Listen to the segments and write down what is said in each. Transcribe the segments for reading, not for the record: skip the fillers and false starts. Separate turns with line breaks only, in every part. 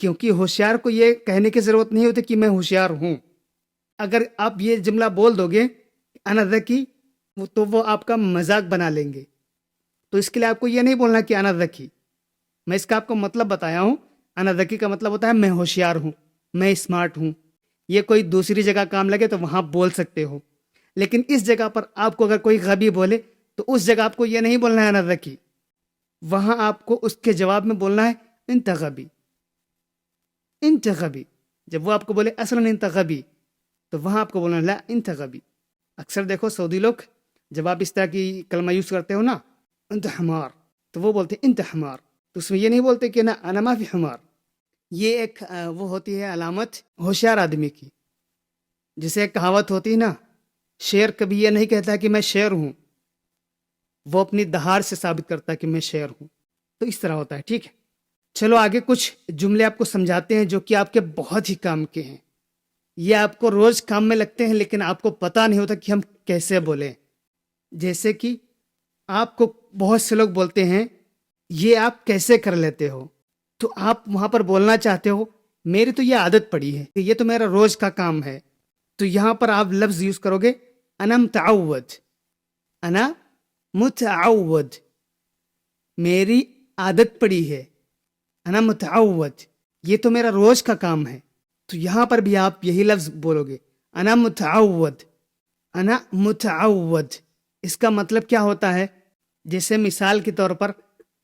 کیونکہ ہوشیار کو یہ کہنے کی ضرورت نہیں ہوتی کہ میں ہوشیار ہوں. اگر آپ یہ جملہ بول دو گے انا ذکی تو وہ آپ کا مذاق بنا لیں گے. تو اس کے لیے آپ کو یہ نہیں بولنا کہ انا ذکی. میں اس کا آپ کو مطلب بتایا ہوں. انا ذکی کا مطلب ہوتا ہے میں ہوشیار ہوں، میں اسمارٹ ہوں. یہ کوئی دوسری جگہ کام لگے تو وہاں بول سکتے ہو، لیکن اس جگہ پر آپ کو اگر کوئی غبی بولے تو اس جگہ آپ کو یہ نہیں بولنا ہے انا ذکی. وہاں آپ کو اس کے جواب میں بولنا ہے انت غبی، انت غبی. جب وہ آپ کو بولے اصلا انت غبی تو وہاں آپ کو بولنا لا انت غبی. اکثر دیکھو سعودی لوگ جب آپ اس طرح کی کلمہ یوز کرتے ہو نا انت حمار، تو وہ بولتے انت حمار. تو اس میں یہ نہیں بولتے کہ نا انا ما فی حمار. یہ ایک وہ ہوتی ہے علامت ہوشیار آدمی کی. جسے ایک کہاوت ہوتی ہے نا، شیر کبھی یہ نہیں کہتا کہ میں شیر ہوں، وہ اپنی دہار سے ثابت کرتا ہے کہ میں شیر ہوں. تو اس طرح ہوتا ہے. ٹھیک ہے، چلو آگے کچھ جملے آپ کو سمجھاتے ہیں جو کہ آپ کے بہت ہی کام کے ہیں. یہ آپ کو روز کام میں لگتے ہیں لیکن آپ کو پتہ نہیں ہوتا کہ ہم کیسے بولیں. جیسے کہ آپ کو بہت سے لوگ بولتے ہیں یہ آپ کیسے کر لیتے ہو، تو آپ وہاں پر بولنا چاہتے ہو میری تو یہ عادت پڑی ہے، یہ تو میرا روز کا کام ہے. تو یہاں پر آپ لفظ یوز کرو گے انا متعود. انا متعود، میری عادت پڑی ہے. انا متعود، یہ تو میرا روز کا کام ہے. تو یہاں پر بھی آپ یہی لفظ بولو گے انا متعود. انا متعود اس کا مطلب کیا ہوتا ہے؟ جیسے مثال کے طور پر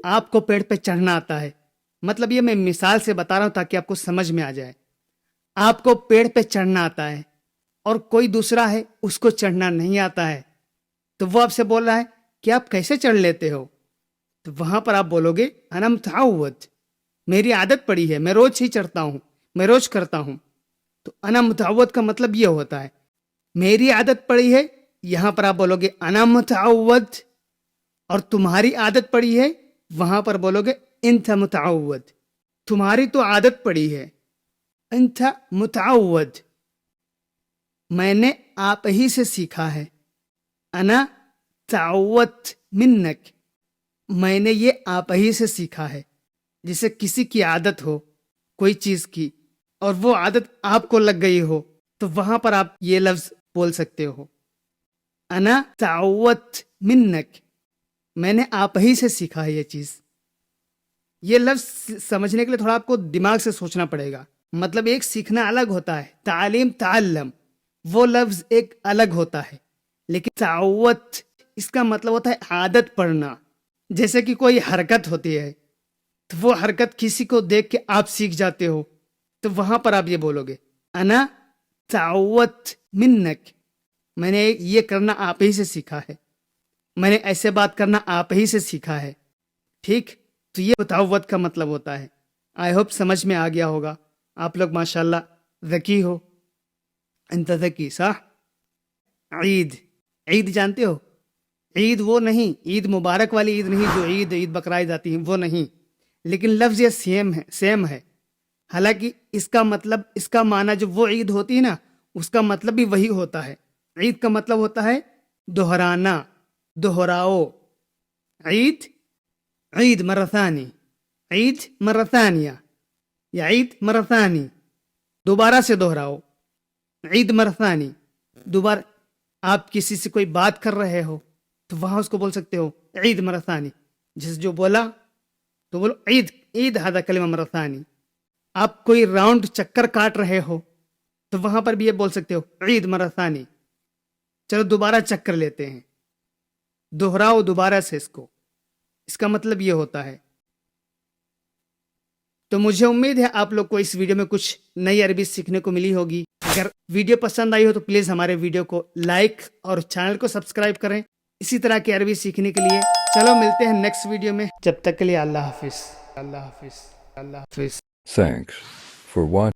آپ کو پیڑ پہ چڑھنا آتا ہے. مطلب یہ میں مثال سے بتا رہا ہوں تاکہ آپ کو سمجھ میں آ جائے. آپ کو پیڑ پہ چڑھنا آتا ہے اور کوئی دوسرا ہے اس کو چڑھنا نہیں آتا ہے، تو وہ آپ سے بول رہا ہے کہ آپ کیسے چڑھ لیتے ہو. تو وہاں پر آپ بولو گے انا متعود، میری عادت پڑی ہے، میں روز ہی چڑھتا ہوں، میں روز کرتا ہوں. تو انا متعود کا مطلب یہ ہوتا ہے میری عادت پڑی ہے. یہاں پر آپ بولو گے انا متعود. اور تمہاری عادت پڑی ہے وہاں پر بولو گے انت متعود. تمہاری تو عادت پڑی ہے، انت متعود. میں نے آپ ہی سے سیکھا ہے. انا تعودت منک، میں نے یہ آپ ہی سے سیکھا ہے. جسے کسی کی عادت ہو کوئی چیز کی اور وہ عادت آپ کو لگ گئی ہو تو وہاں پر آپ یہ لفظ بول سکتے ہو انا تعودت منک، میں نے آپ ہی سے سیکھا ہے یہ چیز. یہ لفظ سمجھنے کے لیے تھوڑا آپ کو دماغ سے سوچنا پڑے گا. مطلب ایک سیکھنا الگ ہوتا ہے، تعلیم تعلم وہ لفظ ایک الگ ہوتا ہے، لیکن تعودت اس کا مطلب ہوتا ہے عادت پڑنا. جیسے کہ کوئی حرکت ہوتی ہے تو وہ حرکت کسی کو دیکھ کے آپ سیکھ جاتے ہو، تو وہاں پر آپ یہ بولو گے انا تعودت منک، میں نے یہ کرنا آپ ہی سے سیکھا ہے، میں نے ایسے بات کرنا آپ ہی سے سیکھا ہے. ٹھیک، تو یہ تعود کا مطلب ہوتا ہے. آئی ہوپ سمجھ میں آ گیا ہوگا. آپ لوگ ماشاءاللہ ذکی ہو. انت ذکی صح. عید، عید جانتے ہو؟ عید وہ نہیں، عید مبارک والی عید نہیں جو عید بقرعید آتی ہیں وہ نہیں، لیکن لفظ یہ سیم ہے. حالانکہ اس کا مطلب، اس کا معنی جو وہ عید ہوتی ہے نا اس کا مطلب بھی وہی ہوتا ہے. عید کا مطلب ہوتا ہے دہرانا، دہراؤ. عید، عید مرثانی، عید مرثانیہ یا عید مرثانی، دوبارہ سے دہراؤ. عید مرثانی، دوبارہ. آپ کسی سے کوئی بات کر رہے ہو تو وہاں اس کو بول سکتے ہو عید مرثانی. جس جو بولا تو بولو عید، عید ہذا کلمہ مرثانی. آپ کوئی راؤنڈ چکر کاٹ رہے ہو تو وہاں پر بھی یہ بول سکتے ہو عید مرثانی. چلو دوبارہ چکر لیتے ہیں، دہراؤ دوبارہ سے اس کو. اس کا مطلب یہ ہوتا ہے. تو مجھے امید ہے آپ لوگ کو اس ویڈیو میں کچھ نئی عربی سیکھنے کو ملی ہوگی. اگر ویڈیو پسند آئی ہو تو پلیز ہمارے ویڈیو کو لائک اور چینل کو سبسکرائب کریں اسی طرح کی عربی سیکھنے کے لیے. چلو ملتے ہیں نیکسٹ ویڈیو میں، جب تک کے لیے اللہ حافظ. اللہ حافظ. اللہ حافظ.
Thanks for watching.